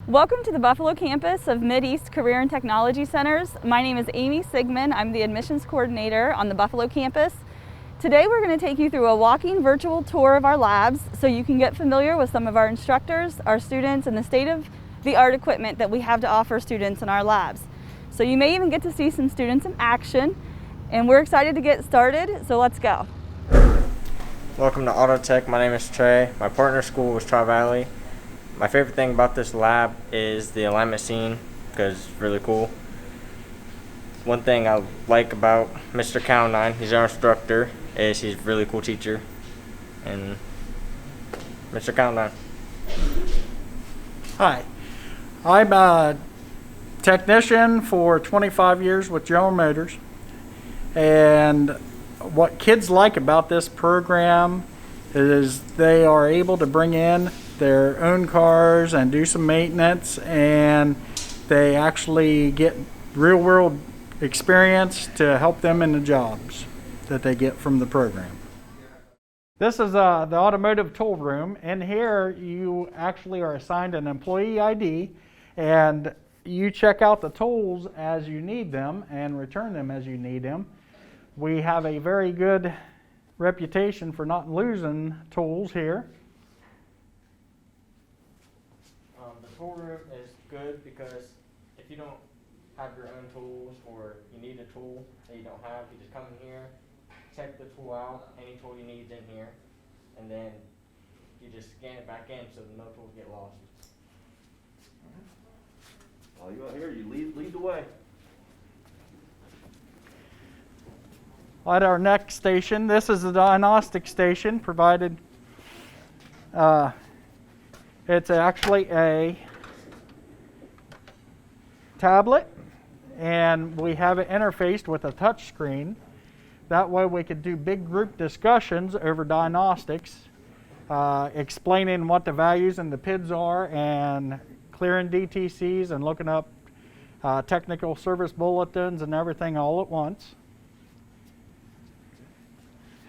Welcome to the Buffalo campus of Mid-East Career and Technology Centers. My name is Amy Sigmund. I'm the admissions coordinator on the Buffalo campus. Today we're going to take you through a walking virtual tour of our labs so you can get familiar with some of our instructors, our students, and the state-of-the-art equipment that we have to offer students in our labs. So you may even get to see some students in action, and we're excited to get started, so let's go. Welcome to Auto Tech. My name is Trey. My partner school was Tri-Valley. My favorite thing about this lab is the alignment scene because it's really cool. One thing I like about Mr. Caldine, he's our instructor, is he's a really cool teacher. And Mr. Caldine. Hi, I'm a technician for 25 years with General Motors. And what kids like about this program is they are able to bring in their own cars and do some maintenance, and they actually get real world experience to help them in the jobs that they get from the program. This is the automotive tool room. In here you actually are assigned an employee ID, and you check out the tools as you need them and return them as you need them. We have a very good reputation for not losing tools here. The tool room is good because if you don't have your own tools or you need a tool that you don't have, you just come in here, check the tool out, any tool you need is in here, and then you just scan it back in so no tools get lost. While you're out here, you lead the way. At our next station, this is the diagnostic station provided. It's actually a tablet, and we have it interfaced with a touch screen. That way we could do big group discussions over diagnostics, explaining what the values and the PIDs are, and clearing DTCs and looking up technical service bulletins and everything all at once.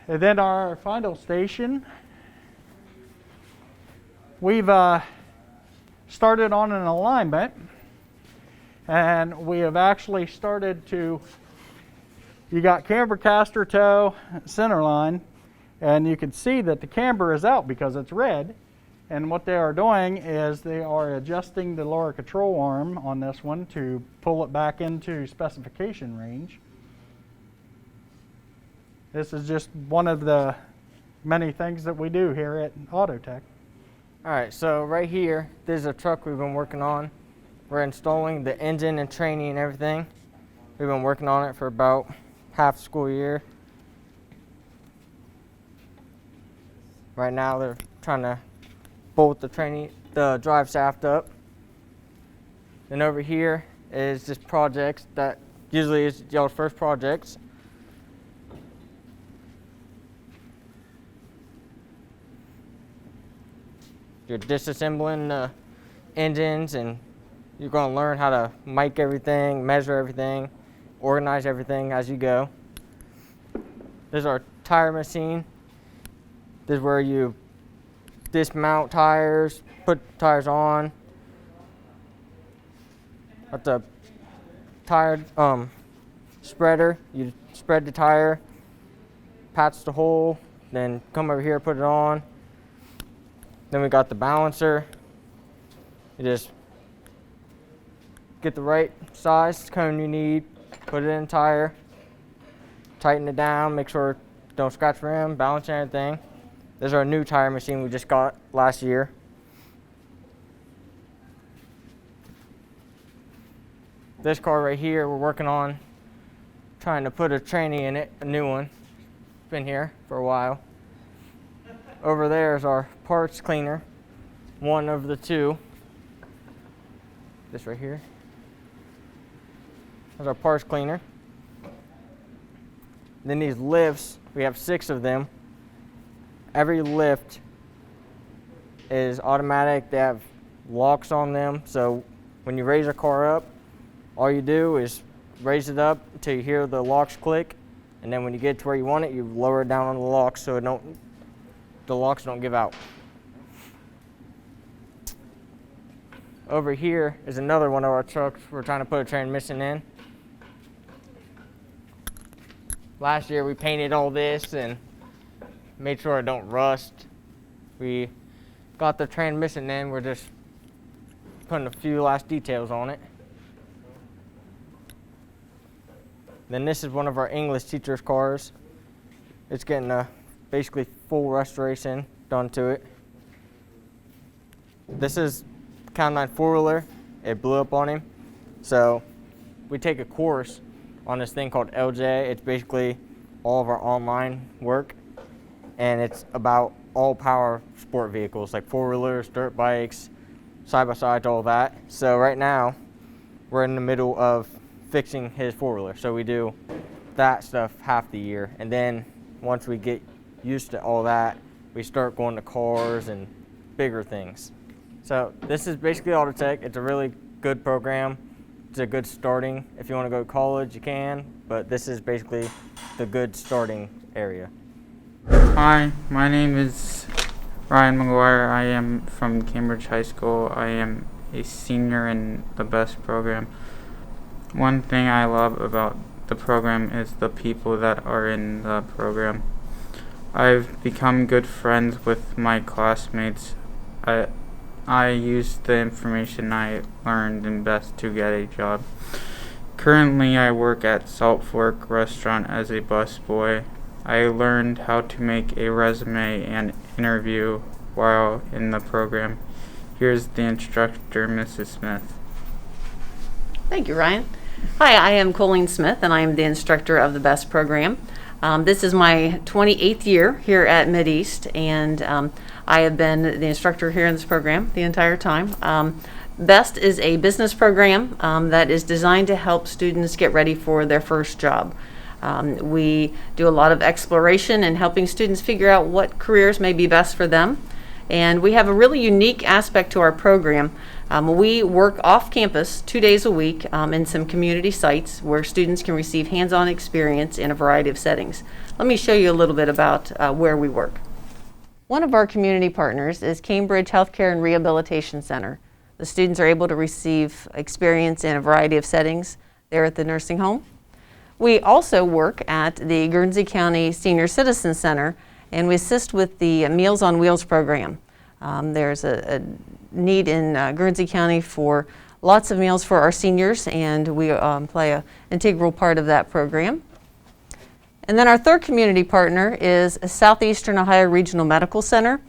And then our final station, we've started on an alignment, and we have actually started to, you got camber, caster, toe, center line, and you can see that the camber is out because it's red. And what they are doing is they are adjusting the lower control arm on this one to pull it back into specification range. This is just one of the many things that we do here at Auto Tech. Alright, so right here, this is a truck we've been working on. We're installing the engine and training and everything. We've been working on it for about half the school year. Right now they're trying to bolt the drive shaft up. And over here is just projects that usually is y'all's first projects. You're disassembling the engines, and you're going to learn how to mic everything, measure everything, organize everything as you go. This is our tire machine. This is where you dismount tires, put tires on. At the tire spreader, you spread the tire, patch the hole, then come over here, put it on. Then we got the balancer. You just get the right size cone you need, put it in the tire, tighten it down, make sure don't scratch rim, balance everything. This is our new tire machine we just got last year. This car right here, we're working on trying to put a tranny in it, a new one. It's been here for a while. Over there is our parts cleaner, one of the two. This right here. There's our parts cleaner. Then these lifts, we have 6 of them. Every lift is automatic. They have locks on them, so when you raise a car up, all you do is raise it up until you hear the locks click, and then when you get to where you want it, you lower it down on the locks so the locks don't give out. over here is another one of our trucks we're trying to put a transmission in. Last year we painted all this and made sure it don't rust. We got the transmission in, we're just putting a few last details on it. Then this is one of our English teacher's cars. It's getting a basically full restoration done to it. This is Count 9 four-wheeler. It blew up on him. So we take a course on this thing called LJ. It's basically all of our online work. And it's about all power sport vehicles like four-wheelers, dirt bikes, side-by-sides, all that. So right now we're in the middle of fixing his four-wheeler. So we do that stuff half the year. And then once we get used to all that, we start going to cars and bigger things. So this is basically Auto Tech. It's a really good program. It's a good starting. If you want to go to college, you can, but this is basically the good starting area. Hi, my name is Ryan McGuire. I am from Cambridge High School. I am a senior in the BEST program. One thing I love about the program is the people that are in the program. I've become good friends with my classmates. I used the information I learned in BEST to get a job. Currently, I work at Salt Fork Restaurant as a busboy. I learned how to make a resume and interview while in the program. Here's the instructor, Mrs. Smith. Thank you, Ryan. Hi, I am Colleen Smith, and I am the instructor of the BEST program. This is my 28th year here at Mideast, and I have been the instructor here in this program the entire time. BEST is a business program that is designed to help students get ready for their first job. We do a lot of exploration and helping students figure out what careers may be best for them. And we have a really unique aspect to our program. We work off campus 2 days a week in some community sites where students can receive hands-on experience in a variety of settings. Let me show you a little bit about where we work. One of our community partners is Cambridge Healthcare and Rehabilitation Center. The students are able to receive experience in a variety of settings there at the nursing home. We also work at the Guernsey County Senior Citizen Center, and we assist with the Meals on Wheels program. There's a need in Guernsey County for lots of meals for our seniors, and we play an integral part of that program. And then our third community partner is Southeastern Ohio Regional Medical Center.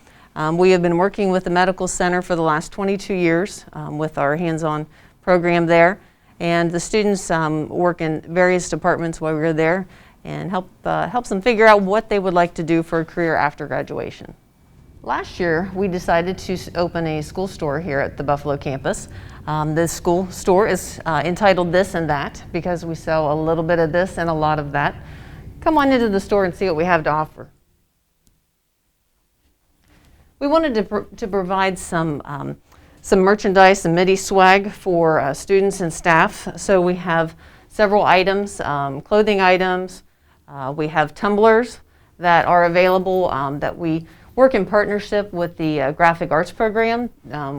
We have been working with the medical center for the last 22 years with our hands-on program there. And the students work in various departments while we're there and helps them figure out what they would like to do for a career after graduation. Last year, we decided to open a school store here at the Buffalo campus. The school store is entitled This and That because we sell a little bit of this and a lot of that. Come on into the store and see what we have to offer. We wanted to provide some merchandise, some Mideast swag for students and staff. So we have several items, clothing items. We have tumblers that are available that we work in partnership with the graphic arts program,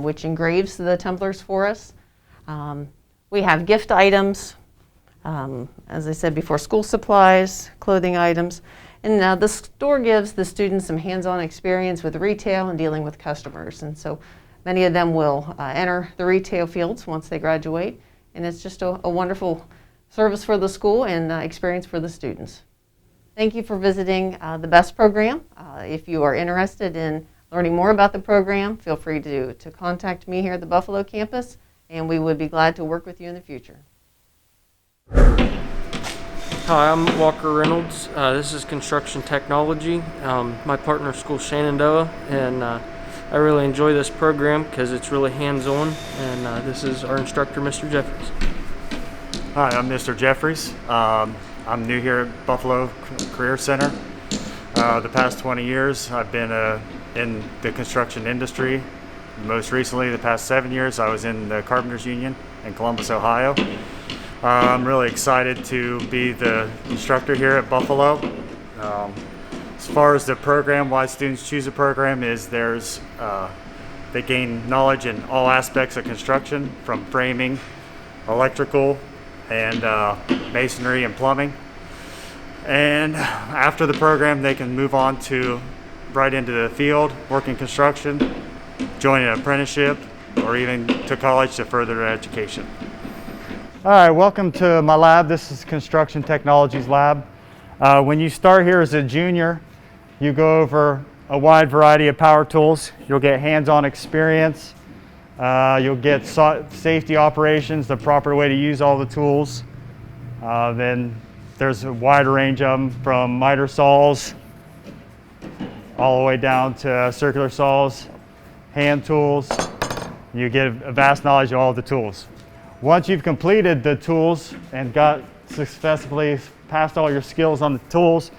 which engraves the tumblers for us. We have gift items, as I said before, school supplies, clothing items. And the store gives the students some hands-on experience with retail and dealing with customers. And so many of them will enter the retail fields once they graduate. And it's just a wonderful service for the school and experience for the students. Thank you for visiting the BEST program. If you are interested in learning more about the program, feel free to contact me here at the Buffalo campus, and we would be glad to work with you in the future. Hi, I'm Walker Reynolds. This is Construction Technology. My partner is School Shenandoah, and I really enjoy this program because it's really hands-on, and this is our instructor, Mr. Jeffries. Hi, I'm Mr. Jeffries. I'm new here at Buffalo Career Center. The past 20 years I've been in the construction industry. Most recently, the past 7 years, I was in the Carpenters Union in Columbus, Ohio. I'm really excited to be the instructor here at Buffalo. As far as the program, why students choose a program is there's They gain knowledge in all aspects of construction, from framing, electrical, and masonry and plumbing. And after the program, they can move on to right into the field, work in construction, join an apprenticeship, or even to college to further their education. All right, welcome to my lab. This is Construction Technologies lab. When you start here as a junior, you go over a wide variety of power tools. You'll get hands-on experience. You'll get safety operations, the proper way to use all the tools. Then there's a wide range of them, from miter saws all the way down to circular saws, hand tools. You get a vast knowledge of all the tools. Once you've completed the tools and got successfully passed all your skills on the tools,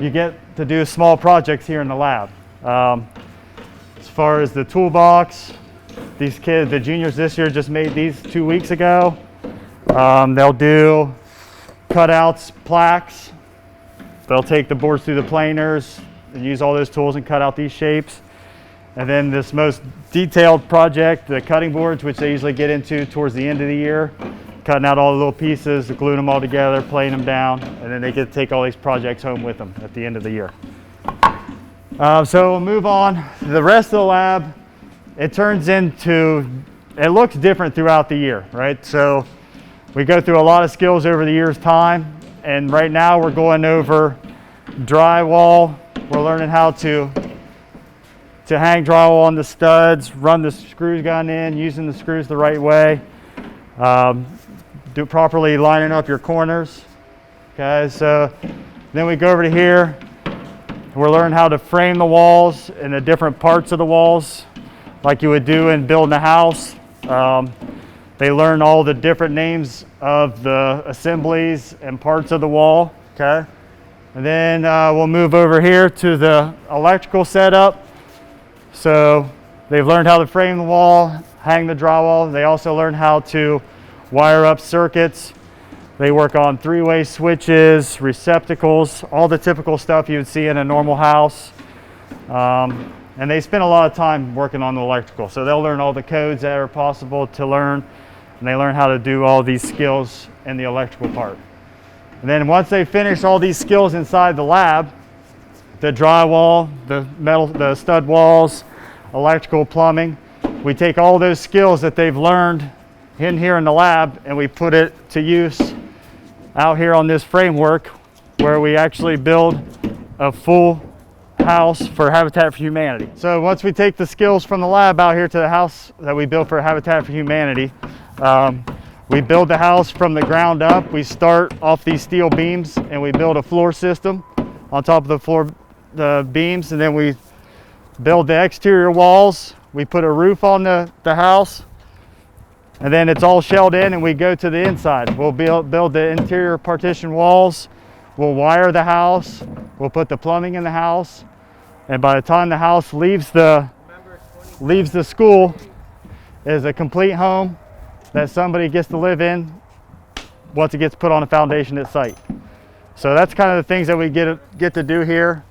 you get to do small projects here in the lab. As far as the toolbox, these kids, the juniors this year, just made these 2 weeks ago. They'll do cutouts, plaques. They'll take the boards through the planers and use all those tools and cut out these shapes. And then this most detailed project, the cutting boards, which they usually get into towards the end of the year, cutting out all the little pieces, gluing them all together, playing them down, and then they get to take all these projects home with them at the end of the year. So we'll move on. The rest of the lab, it looks different throughout the year, right? So we go through a lot of skills over the year's time, and right now we're going over drywall. We're learning how to hang drywall on the studs, run the screw gun in, using the screws the right way, do properly lining up your corners. Okay, so then we go over to here. We're learning how to frame the walls and the different parts of the walls, like you would do in building a house. They learn all the different names of the assemblies and parts of the wall. Okay, and then we'll move over here to the electrical setup. So they've learned how to frame the wall, hang the drywall. They also learn how to wire up circuits. They work on three-way switches, receptacles, all the typical stuff you would see in a normal house. And they spend a lot of time working on the electrical. So they'll learn all the codes that are possible to learn, and they learn how to do all these skills in the electrical part. And then once they finish all these skills inside the lab, the drywall, the stud walls, electrical, plumbing, we take all those skills that they've learned in here in the lab and we put it to use out here on this framework, where we actually build a full house for Habitat for Humanity. So once we take the skills from the lab out here to the house that we built for Habitat for Humanity, we build the house from the ground up. We start off these steel beams and we build a floor system on top of the beams, and then we build the exterior walls. We put a roof on the house, and then it's all shelled in, and we go to the inside. We'll build the interior partition walls. We'll wire the house. We'll put the plumbing in the house, and by the time the house leaves the school, is a complete home that somebody gets to live in once it gets put on a foundation at site. So that's kind of the things that we get to do here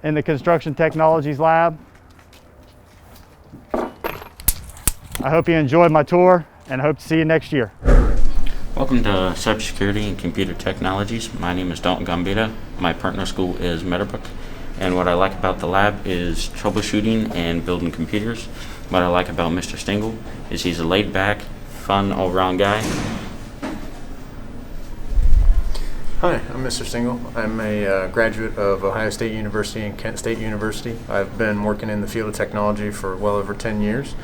in the Construction Technologies lab. I hope you enjoyed my tour, and I hope to see you next year. Welcome to Cybersecurity and Computer Technologies. My name is Dalton Gambita. My partner school is Meadowbrook. And what I like about the lab is troubleshooting and building computers. What I like about Mr. Stengel is he's a laid-back, fun, all-around guy. Hi, I'm Mr. Stengel. I'm a graduate of Ohio State University and Kent State University. I've been working in the field of technology for well over 10 years.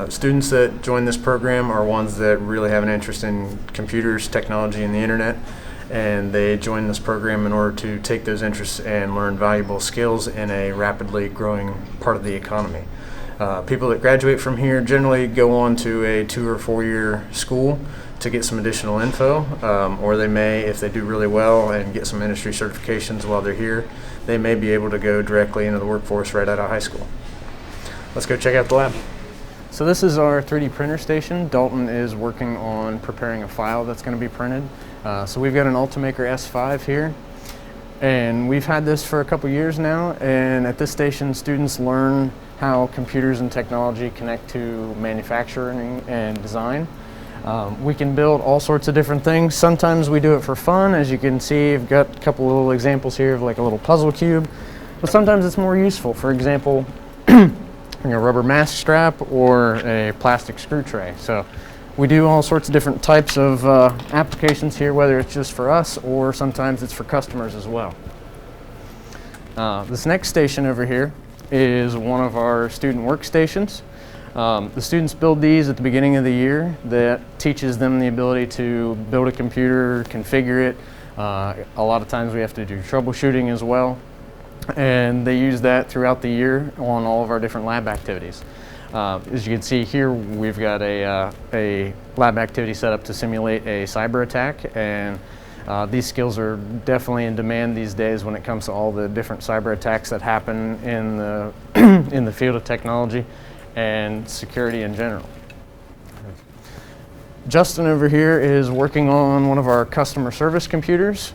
Students that join this program are ones that really have an interest in computers, technology, and the internet, and they join this program in order to take those interests and learn valuable skills in a rapidly growing part of the economy. People that graduate from here generally go on to a 2 or 4 year school to get some additional info, or they may, if they do really well and get some industry certifications while they're here, they may be able to go directly into the workforce right out of high school. Let's go check out the lab. So this is our 3D printer station. Dalton is working on preparing a file that's going to be printed. So we've got an Ultimaker S5 here. And we've had this for a couple years now, and at this station students learn how computers and technology connect to manufacturing and design. We can build all sorts of different things. Sometimes we do it for fun. As you can see, I've got a couple little examples here of like a little puzzle cube, but sometimes it's more useful. For example, a rubber mask strap or a plastic screw tray. So we do all sorts of different types of applications here, whether it's just for us or sometimes it's for customers as well. This next station over here is one of our student workstations. The students build these at the beginning of the year. That teaches them the ability to build a computer, configure it. A lot of times we have to do troubleshooting as well. And they use that throughout the year on all of our different lab activities. As you can see here, we've got a lab activity set up to simulate a cyber attack, and these skills are definitely in demand these days when it comes to all the different cyber attacks that happen in the in the field of technology and security in general. Justin over here is working on one of our customer service computers.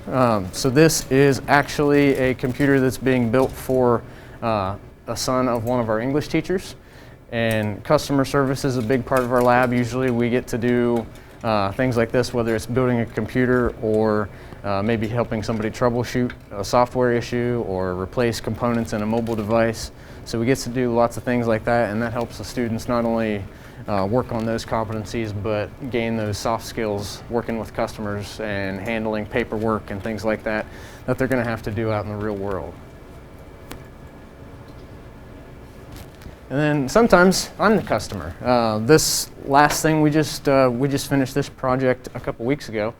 So this is actually a computer that's being built for a son of one of our English teachers. And customer service is a big part of our lab. Usually we get to do things like this, whether it's building a computer or maybe helping somebody troubleshoot a software issue or replace components in a mobile device. So we get to do lots of things like that, and that helps the students not only work on those competencies, but gain those soft skills working with customers and handling paperwork and things like that that they're going to have to do out in the real world. And then sometimes I'm the customer. This last thing we just finished this project a couple weeks ago.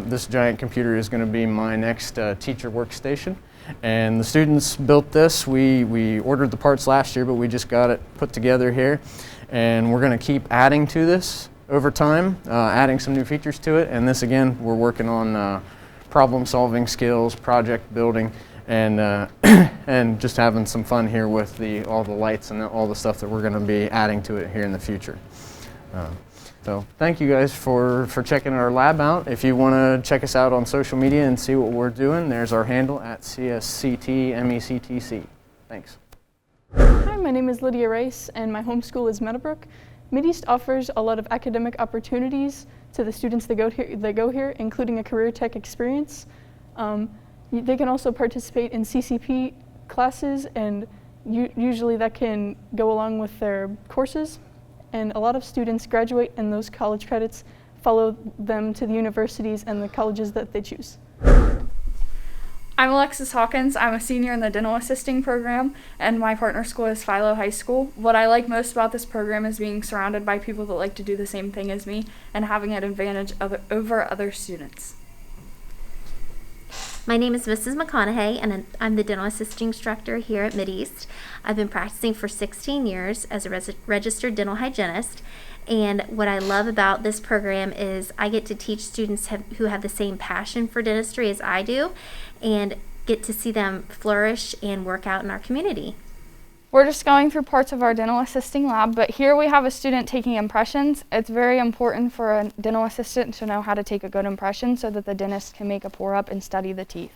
This giant computer is going to be my next teacher workstation. And the students built this. We ordered the parts last year, but we just got it put together here. And we're going to keep adding to this over time, adding some new features to it. And this again, we're working on problem solving skills, project building, and and just having some fun here with all the lights and all the stuff that we're going to be adding to it here in the future. So thank you guys for checking our lab out. If you want to check us out on social media and see what we're doing, there's our handle at CSCTMECTC. Thanks. Hi, my name is Lydia Rice, and my home school is Meadowbrook. Mideast offers a lot of academic opportunities to the students that go here, including a career tech experience. They can also participate in CCP classes, and usually that can go along with their courses. And a lot of students graduate, and those college credits follow them to the universities and the colleges that they choose. I'm Alexis Hawkins. I'm a senior in the dental assisting program, and my partner school is Philo High School. What I like most about this program is being surrounded by people that like to do the same thing as me and having an advantage over other students. My name is Mrs. McConaughey, and I'm the dental assisting instructor here at Mideast. I've been practicing for 16 years as a registered dental hygienist, and what I love about this program is I get to teach students who have the same passion for dentistry as I do, and get to see them flourish and work out in our community. We're just going through parts of our dental assisting lab, but here we have a student taking impressions. It's very important for a dental assistant to know how to take a good impression so that the dentist can make a pour-up and study the teeth.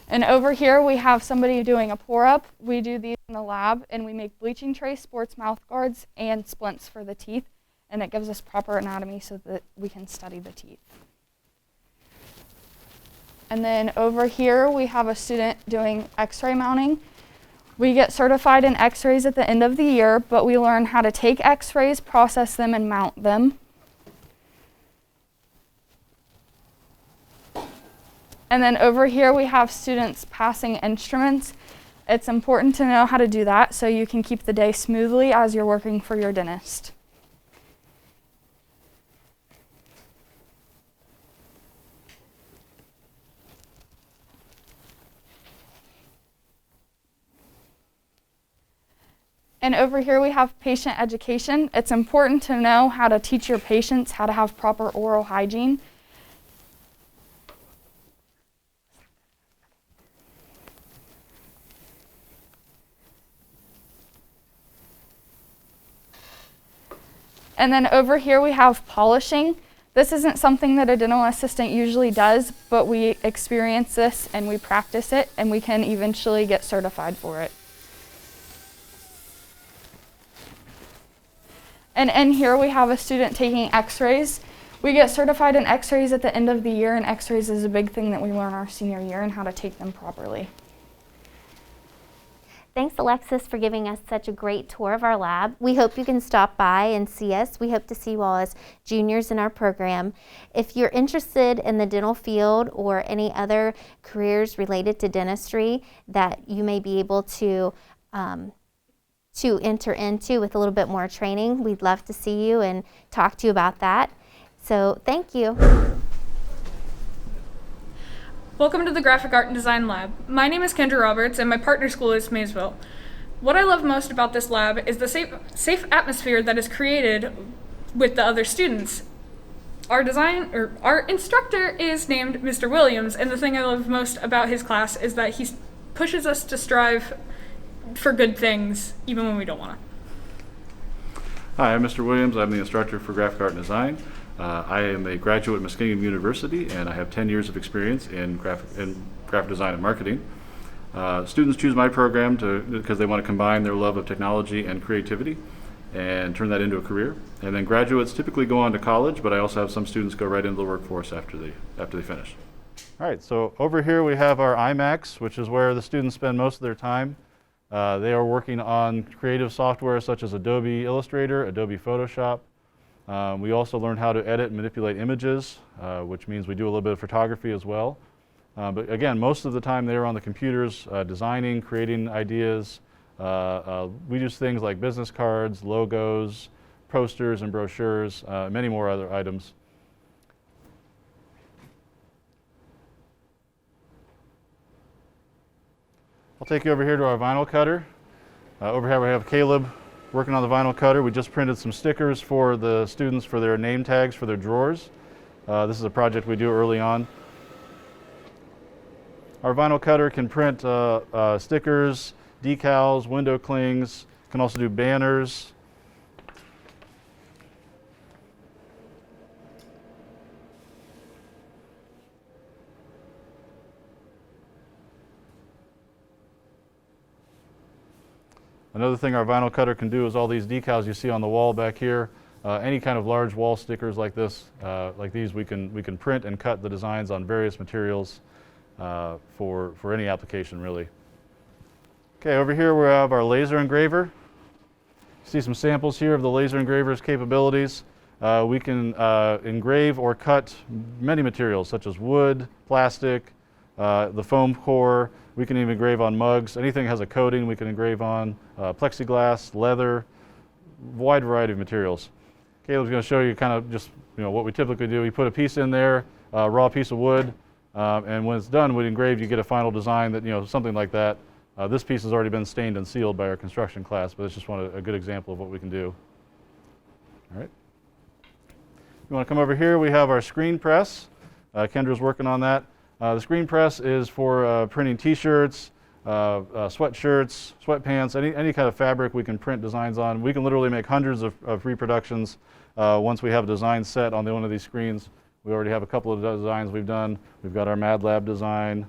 And over here we have somebody doing a pour-up. We do these in the lab, and we make bleaching trays, sports mouth guards, and splints for the teeth, and it gives us proper anatomy so that we can study the teeth. And then over here we have a student doing x-ray mounting. We get certified in x-rays at the end of the year, but we learn how to take x-rays, process them, and mount them. And then over here we have students passing instruments. It's important to know how to do that so you can keep the day smoothly as you're working for your dentist. And over here we have patient education. It's important to know how to teach your patients how to have proper oral hygiene. And then over here we have polishing. This isn't something that a dental assistant usually does, but we experience this and we practice it, and we can eventually get certified for it. And here we have a student taking x-rays. We get certified in x-rays at the end of the year, and x-rays is a big thing that we learn our senior year and how to take them properly. Thanks, Alexis, for giving us such a great tour of our lab. We hope you can stop by and see us. We hope to see you all as juniors in our program. If you're interested in the dental field or any other careers related to dentistry that you may be able to enter into with a little bit more training, we'd love to see you and talk to you about that. So thank you. Welcome to the Graphic Art and Design Lab. My name is Kendra Roberts and my partner school is Maysville. What I love most about this lab is the safe atmosphere that is created with the other students. Our instructor is named Mr. Williams, and the thing I love most about his class is that he pushes us to strive for good things even when we don't want to. Hi, I'm Mr. Williams. I'm the instructor for Graphic Art and Design. I am a graduate of Muskingum University, and I have 10 years of experience in graphic design and marketing. Students choose my program because they want to combine their love of technology and creativity and turn that into a career. And then graduates typically go on to college, but I also have some students go right into the workforce after they finish. All right, so over here we have our IMAX, which is where the students spend most of their time. They are working on creative software such as Adobe Illustrator, Adobe Photoshop. We also learn how to edit and manipulate images, which means we do a little bit of photography as well. But again, most of the time they're on the computers designing, creating ideas. We use things like business cards, logos, posters and brochures, many more other items. I'll take you over here to our vinyl cutter. Over here we have Caleb working on the vinyl cutter. We just printed some stickers for the students for their name tags for their drawers. This is a project we do early on. Our vinyl cutter can print stickers, decals, window clings, can also do banners. Another thing our vinyl cutter can do is all these decals you see on the wall back here. Any kind of large wall stickers like this, like these, we can print and cut the designs on various materials for any application really. Okay, over here we have our laser engraver. You see some samples here of the laser engraver's capabilities. We can engrave or cut many materials such as wood, plastic, the foam core. We can even engrave on mugs. Anything that has a coating we can engrave on. Plexiglass, leather, wide variety of materials. Caleb's going to show you kind of just what we typically do. We put a piece in there, a raw piece of wood, and when it's done with engraved, you get a final design that something like that. This piece has already been stained and sealed by our construction class, but it's just a good example of what we can do. All right. You want to come over here? We have our screen press. Kendra's working on that. The screen press is for printing T-shirts, sweatshirts, sweatpants, any kind of fabric we can print designs on. We can literally make hundreds of reproductions once we have a design set on one of these screens. We already have a couple of designs we've done. We've got our Mad Lab design.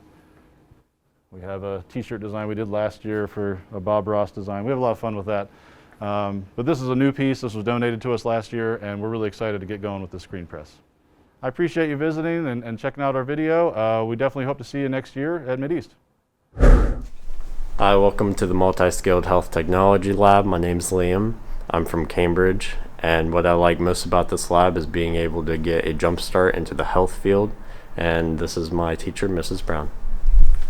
We have a T-shirt design we did last year for a Bob Ross design. We have a lot of fun with that. But this is a new piece. This was donated to us last year, and we're really excited to get going with the screen press. I appreciate you visiting and checking out our video. We definitely hope to see you next year at Mideast. Hi, welcome to the Multi-Skilled Health Technology Lab. My name's Liam. I'm from Cambridge, and what I like most about this lab is being able to get a jump start into the health field, and this is my teacher, Mrs. Brown.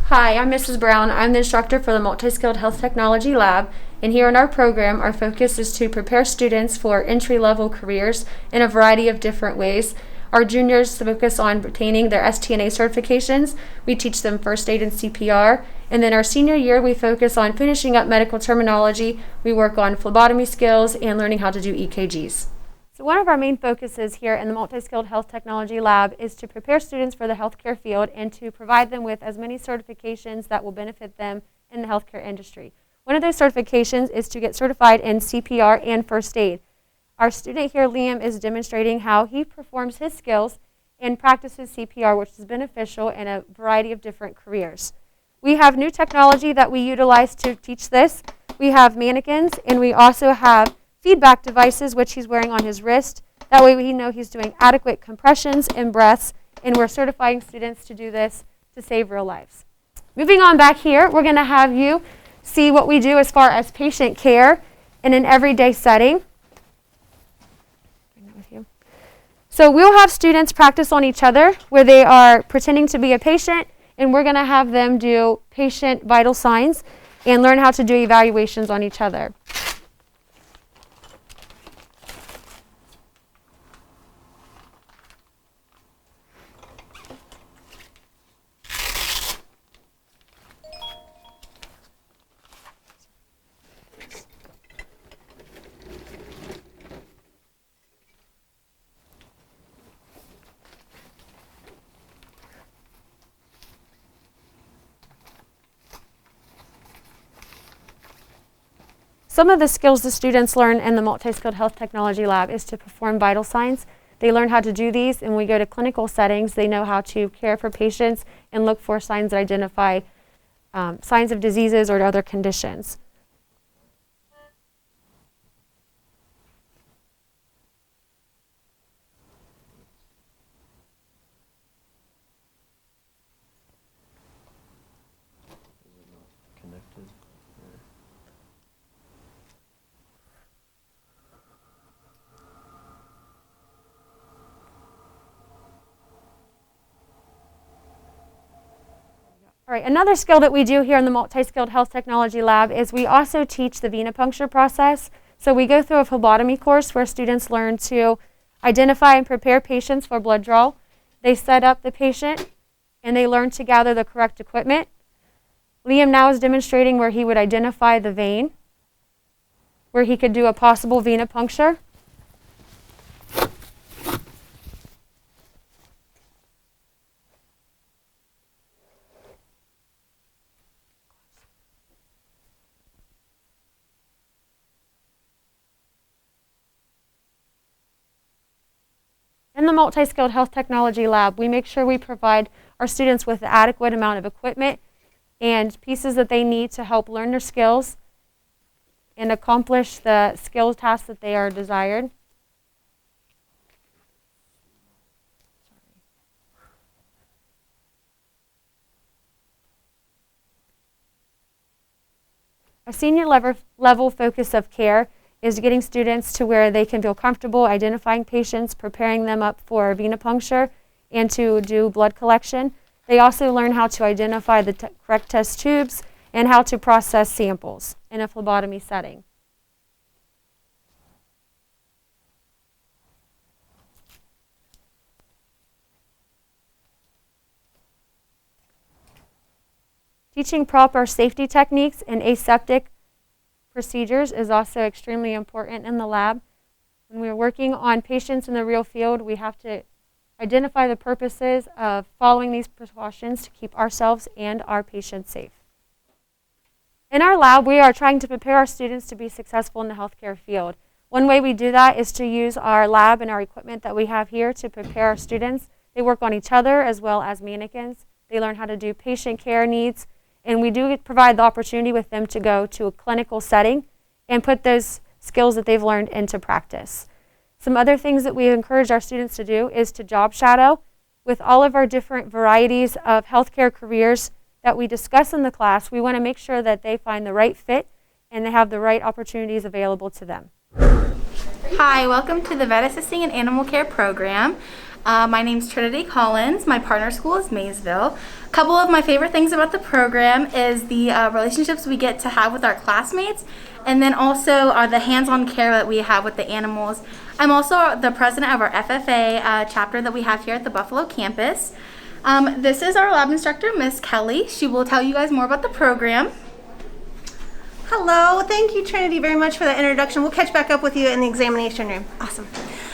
Hi, I'm Mrs. Brown. I'm the instructor for the Multi-Skilled Health Technology Lab, and here in our program, our focus is to prepare students for entry-level careers in a variety of different ways. Our juniors focus on obtaining their STNA certifications. We teach them first aid and CPR. And then our senior year, we focus on finishing up medical terminology. We work on phlebotomy skills and learning how to do EKGs. So one of our main focuses here in the Multi-Skilled Health Technology Lab is to prepare students for the healthcare field and to provide them with as many certifications that will benefit them in the healthcare industry. One of those certifications is to get certified in CPR and first aid. Our student here, Liam, is demonstrating how he performs his skills and practices CPR, which is beneficial in a variety of different careers. We have new technology that we utilize to teach this. We have mannequins, and we also have feedback devices, which he's wearing on his wrist. That way we know he's doing adequate compressions and breaths, and we're certifying students to do this to save real lives. Moving on back here, we're going to have you see what we do as far as patient care in an everyday setting. Bring that with you. So we'll have students practice on each other where they are pretending to be a patient, and we're going to have them do patient vital signs and learn how to do evaluations on each other. Some of the skills the students learn in the Multi-Skilled Health Technology Lab is to perform vital signs. They learn how to do these, and when we go to clinical settings, they know how to care for patients and look for signs that identify signs of diseases or other conditions. All right, another skill that we do here in the Multi-Skilled Health Technology Lab is we also teach the venipuncture process. So we go through a phlebotomy course where students learn to identify and prepare patients for blood draw. They set up the patient, and they learn to gather the correct equipment. Liam now is demonstrating where he would identify the vein, where he could do a possible venipuncture. In the Multi-Skilled Health Technology Lab, we make sure we provide our students with the adequate amount of equipment and pieces that they need to help learn their skills and accomplish the skill tasks that they are desired. A senior level focus of care is getting students to where they can feel comfortable identifying patients, preparing them up for venipuncture, and to do blood collection. They also learn how to identify the correct test tubes and how to process samples in a phlebotomy setting. Teaching proper safety techniques and aseptic procedures is also extremely important in the lab. When we're working on patients in the real field, we have to identify the purposes of following these precautions to keep ourselves and our patients safe. In our lab, we are trying to prepare our students to be successful in the healthcare field. One way we do that is to use our lab and our equipment that we have here to prepare our students. They work on each other as well as mannequins. They learn how to do patient care needs. And we do provide the opportunity with them to go to a clinical setting and put those skills that they've learned into practice. Some other things that we encourage our students to do is to job shadow. With all of our different varieties of healthcare careers that we discuss in the class, we want to make sure that they find the right fit and they have the right opportunities available to them. Hi, welcome to the Vet Assisting and Animal Care program. My name's Trinity Collins. My partner school is Maysville. A couple of my favorite things about the program is the relationships we get to have with our classmates, and then also the hands-on care that we have with the animals. I'm also the president of our FFA chapter that we have here at the Buffalo campus. This is our lab instructor, Miss Kelly. She will tell you guys more about the program. Hello, thank you Trinity very much for that introduction. We'll catch back up with you in the examination room. Awesome.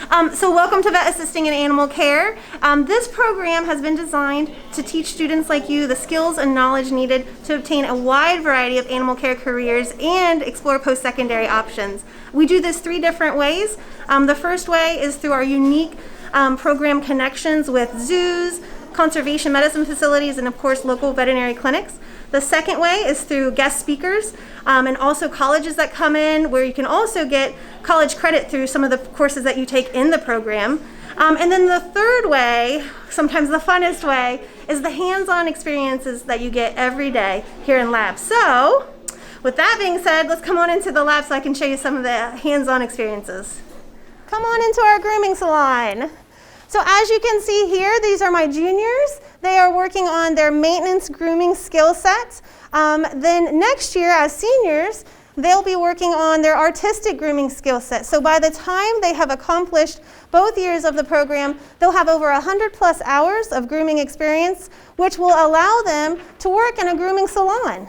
So welcome to Vet Assisting in Animal Care. This program has been designed to teach students like you the skills and knowledge needed to obtain a wide variety of animal care careers and explore post-secondary options. We do this 3 different ways. The first way is through our unique program connections with zoos, conservation medicine facilities, and of course local veterinary clinics. The second way is through guest speakers and also colleges that come in, where you can also get college credit through some of the courses that you take in the program. And then the third way, sometimes the funnest way, is the hands-on experiences that you get every day here in lab. So with that being said, let's come on into the lab so I can show you some of the hands-on experiences. Come on into our grooming salon. So as you can see here, these are my juniors. They are working on their maintenance grooming skill sets. Then next year as seniors, they'll be working on their artistic grooming skill set. So by the time they have accomplished both years of the program, they'll have over 100+ hours of grooming experience, which will allow them to work in a grooming salon.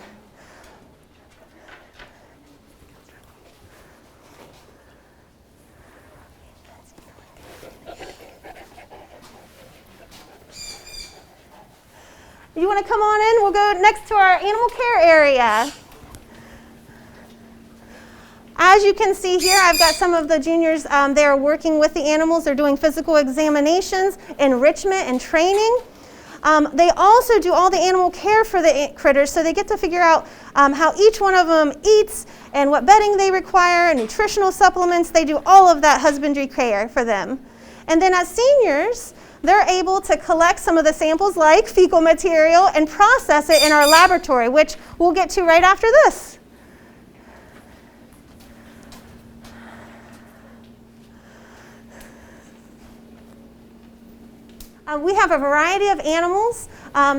You want to come on in? We'll go next to our animal care area. As you can see here, I've got some of the juniors, they are working with the animals. They're doing physical examinations, enrichment, and training. They also do all the animal care for the critters, so they get to figure out how each one of them eats and what bedding they require, and nutritional supplements. They do all of that husbandry care for them. And then as seniors, they're able to collect some of the samples like fecal material and process it in our laboratory, which we'll get to right after this. We have a variety of animals.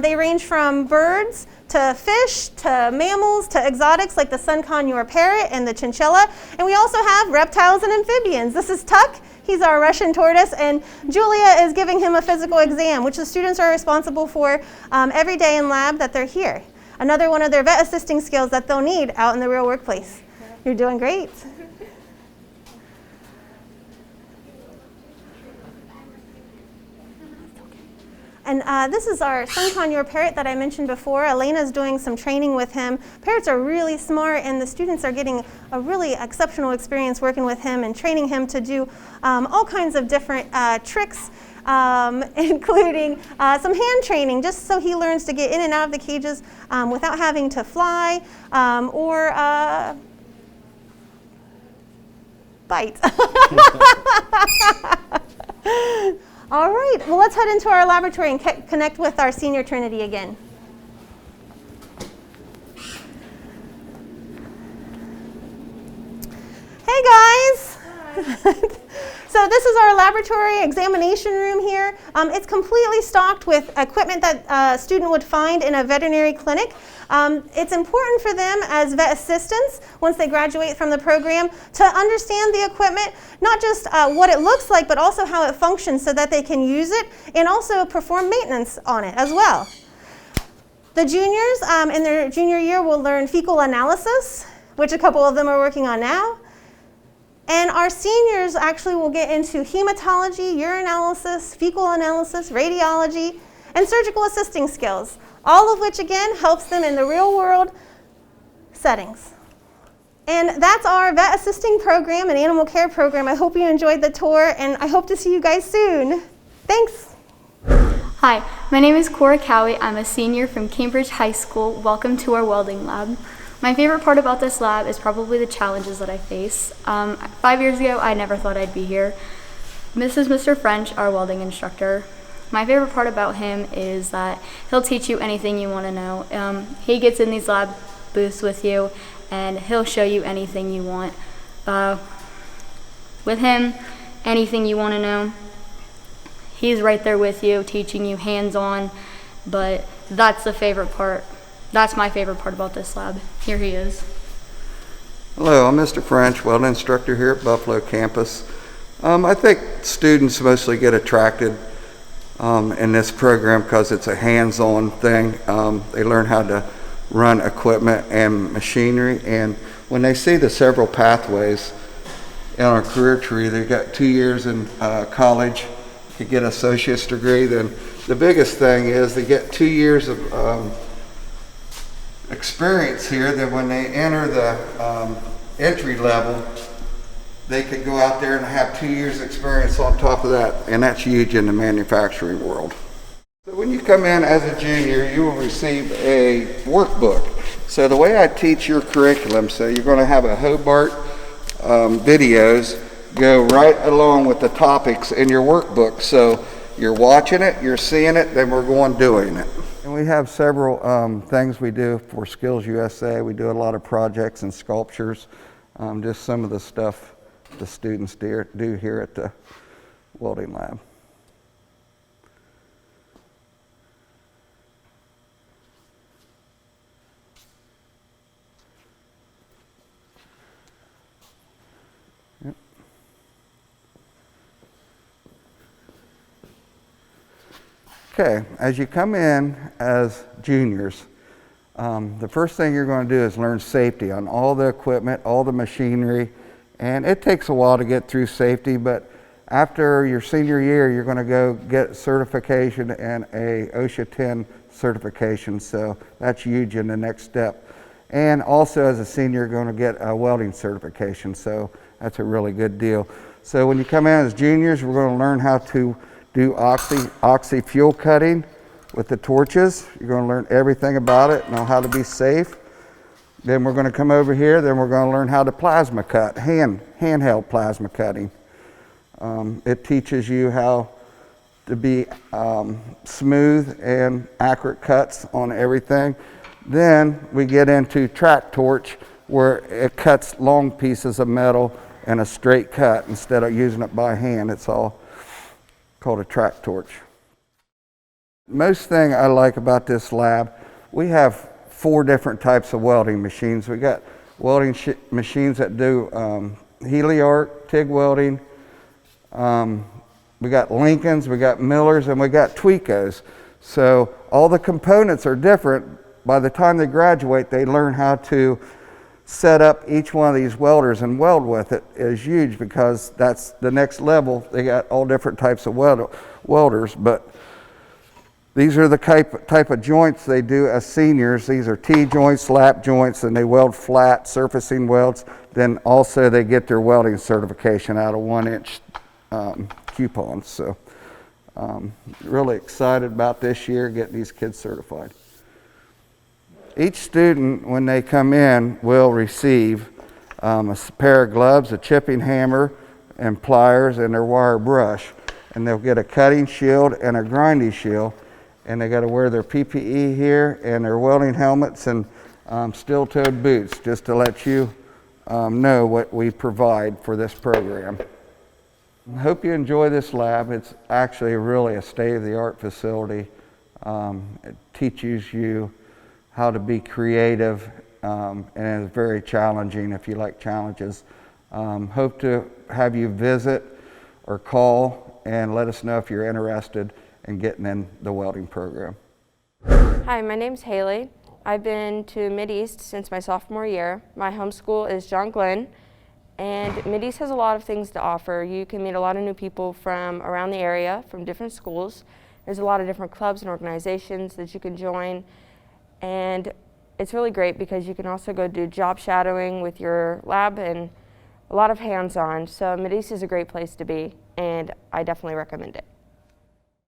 They range from birds to fish to mammals to exotics like the sun conure parrot and the chinchilla. And we also have reptiles and amphibians. This is Tuck. He's our Russian tortoise, and Julia is giving him a physical exam, which the students are responsible for every day in lab that they're here. Another one of their vet assisting skills that they'll need out in the real workplace. You're doing great. And this is our sun conure parrot that I mentioned before. Elena's doing some training with him. Parrots are really smart, and the students are getting a really exceptional experience working with him and training him to do all kinds of different tricks, including some hand training, just so he learns to get in and out of the cages without having to fly or bite. All right, well, let's head into our laboratory and connect with our senior trinity again. Hey guys. So this is our laboratory examination room here. It's completely stocked with equipment that a student would find in a veterinary clinic. It's important for them as vet assistants, once they graduate from the program, to understand the equipment, not just what it looks like, but also how it functions so that they can use it and also perform maintenance on it as well. The juniors in their junior year will learn fecal analysis, which a couple of them are working on now. And our seniors actually will get into hematology, urinalysis, fecal analysis, radiology, and surgical assisting skills, all of which again helps them in the real world settings. And that's our vet assisting program and animal care program. I hope you enjoyed the tour, and I hope to see you guys soon. Thanks. Hi, my name is Cora Cowie. I'm a senior from Cambridge High School. Welcome to our welding lab. My favorite part about this lab is probably the challenges that I face. 5 years ago, I never thought I'd be here. This is Mr. French, our welding instructor. My favorite part about him is that he'll teach you anything you want to know. He gets in these lab booths with you, and he'll show you anything you want. With him, anything you want to know, he's right there with you, teaching you hands-on, but that's the favorite part. That's my favorite part about this lab. Here he is. Hello, I'm Mr. French, welding instructor here at Buffalo campus. I think students mostly get attracted in this program because it's a hands-on thing. They learn how to run equipment and machinery, and when they see the several pathways in our career tree. They got 2 years in college to get an associate's degree. Then the biggest thing is they get 2 years of experience here. Then when they enter the entry level, they could go out there and have 2 years experience on top of that, and that's huge in the manufacturing world. So when you come in as a junior, you will receive a workbook. So the way I teach your curriculum, so you're going to have a Hobart videos go right along with the topics in your workbook. So you're watching it, you're seeing it, then we're going doing it. And we have several things we do for Skills USA. We do a lot of projects and sculptures, just some of the stuff the students do here at the welding lab. Yep. Okay, as you come in as juniors, the first thing you're going to do is learn safety on all the equipment, all the machinery, and it takes a while to get through safety, but after your senior year, you're going to go get certification and a OSHA 10 certification, so that's huge in the next step. And also as a senior, you're going to get a welding certification, so that's a really good deal. So when you come in as juniors, we're going to learn how to do oxy fuel cutting with the torches. You're going to learn everything about it, know how to be safe. Then we're going to come over here, then we're going to learn how to plasma cut, handheld plasma cutting. It teaches you how to be smooth and accurate cuts on everything. Then we get into track torch, where it cuts long pieces of metal in a straight cut instead of using it by hand. It's all called a track torch. Most thing I like about this lab, we have 4 different types of welding machines. We got welding machines that do heliarc, TIG welding. We got Lincolns, we got Millers, and we got Tweakos. So all the components are different. By the time they graduate, they learn how to set up each one of these welders and weld with it. Is huge because that's the next level. They got all different types of welders, but these are the type of joints they do as seniors. These are T-joints, lap joints, and they weld flat surfacing welds. Then also they get their welding certification out of 1-inch coupons. So really excited about this year getting these kids certified. Each student, when they come in, will receive a pair of gloves, a chipping hammer, and pliers, and their wire brush. And they'll get a cutting shield and a grinding shield. And they got to wear their PPE here and their welding helmets and steel-toed boots, just to let you know what we provide for this program. I hope you enjoy this lab. It's actually really a state-of-the-art facility. It teaches you how to be creative, and it's very challenging if you like challenges. Hope to have you visit or call and let us know if you're interested in getting in the welding program. Hi, my name's Haley. I've been to Mideast since my sophomore year. My home school is John Glenn, and Mideast has a lot of things to offer. You can meet a lot of new people from around the area, from different schools. There's a lot of different clubs and organizations that you can join, and it's really great because you can also go do job shadowing with your lab and a lot of hands-on. So Mideast is a great place to be, and I definitely recommend it.